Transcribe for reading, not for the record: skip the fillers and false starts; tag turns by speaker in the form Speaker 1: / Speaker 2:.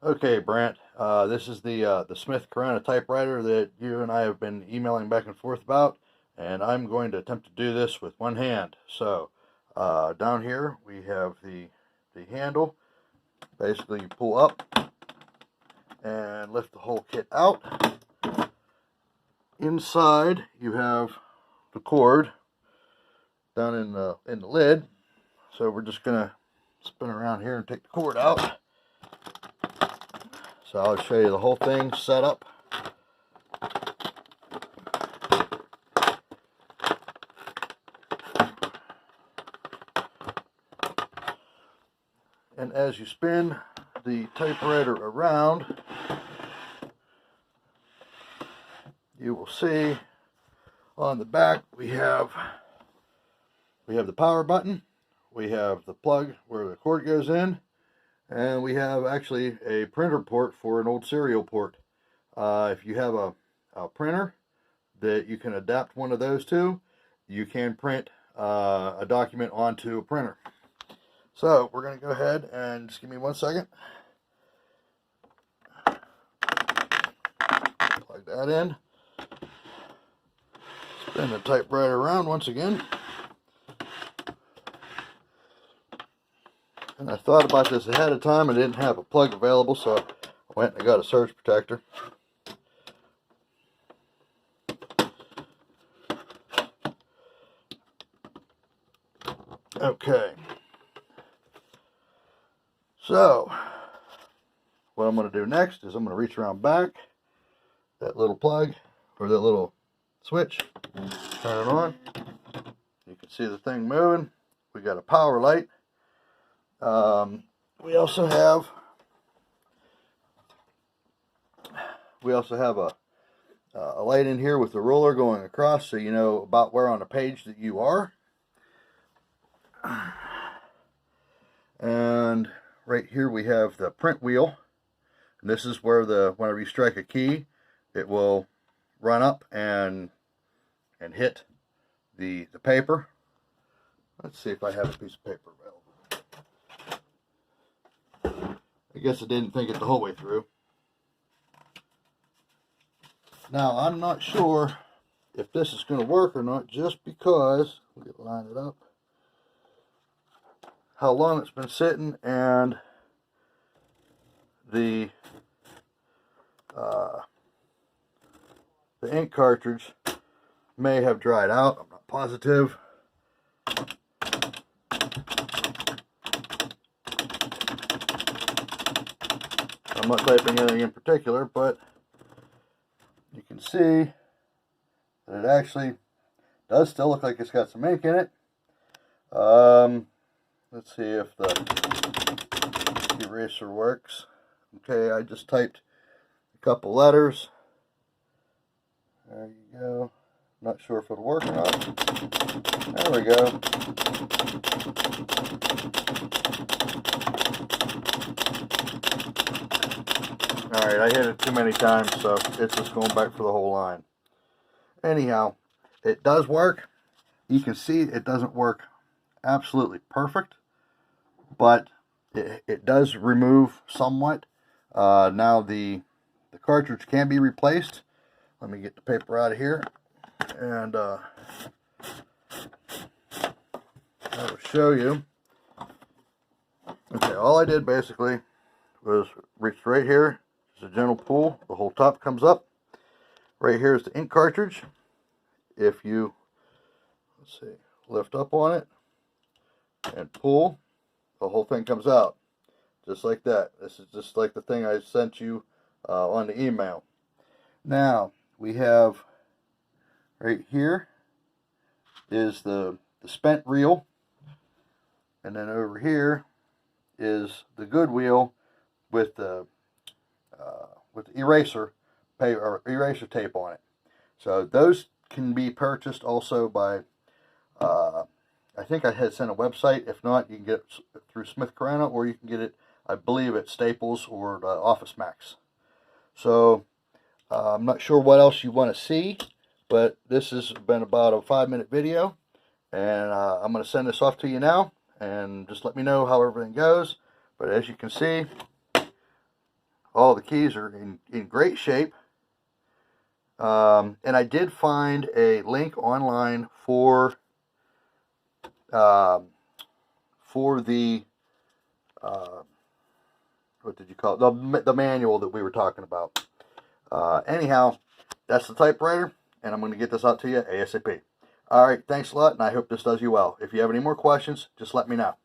Speaker 1: Okay, Brant. This is the Smith Corona typewriter that you and I have been emailing back and forth about, and I'm going to attempt to do this with one hand. So, down here we have the handle. Basically, you pull up and lift the whole kit out. Inside, you have the cord down in the lid. So we're just gonna spin around here and take the cord out. So I'll show you the whole thing set up. And as you spin the typewriter around, you will see on the back we have the power button, we have the plug where the cord goes in, and we have actually a printer port for an old serial port. If you have a printer that you can adapt one of those to, you can print a document onto a printer. So we're going to go ahead and just give me 1 second. Plug that in. Spin the typewriter around once again. And I thought about this ahead of time. I didn't have a plug available, so I went and I got a surge protector. Okay. So, what I'm going to do next is I'm going to reach around back, that little plug, or that little switch, turn it on. You can see the thing moving. We got a power light. We also have a light in here with the ruler going across, so you know about where on the page that you are. And right here we have the print wheel. And this is where whenever you strike a key, it will run up and hit the paper. Let's see if I have a piece of paper available. I guess I didn't think it the whole way through. Now, I'm not sure if this is going to work or not, just because, we'll line it up, how long it's been sitting, and the ink cartridge may have dried out. I'm not positive. I'm not typing anything in particular, but you can see that it actually does still look like it's got some ink in it. Let's see if the eraser works. Okay, I just typed a couple letters. There you go. Not sure if it'll work or not. There we go. Alright, I hit it too many times, so it's just going back for the whole line. Anyhow, it does work. You can see it doesn't work absolutely perfect, but it does remove somewhat. Now the cartridge can be replaced. Let me get the paper out of here, and I will show you. Okay, all I did basically was reach right here. Just a gentle pull. The whole top comes up. Right here is the ink cartridge. If you, let's see, lift up on it and pull, the whole thing comes out. Just like that. This is just like the thing I sent you on the email. Now, we have right here is the spent reel, and then over here is the good wheel with the eraser tape on it. So those can be purchased also by I think I had sent a website. If not, you can get it through Smith Corona, or you can get it, I believe, at Staples or Office Max. So I'm not sure what else you want to see, but this has been about a 5-minute video, and I'm going to send this off to you now, and just let me know how everything goes. But as you can see, all the keys are in great shape. And I did find a link online for the what did you call it? The manual that we were talking about. Anyhow, that's the typewriter, and I'm going to get this out to you ASAP. All right, thanks a lot, and I hope this does you well. If you have any more questions, just let me know.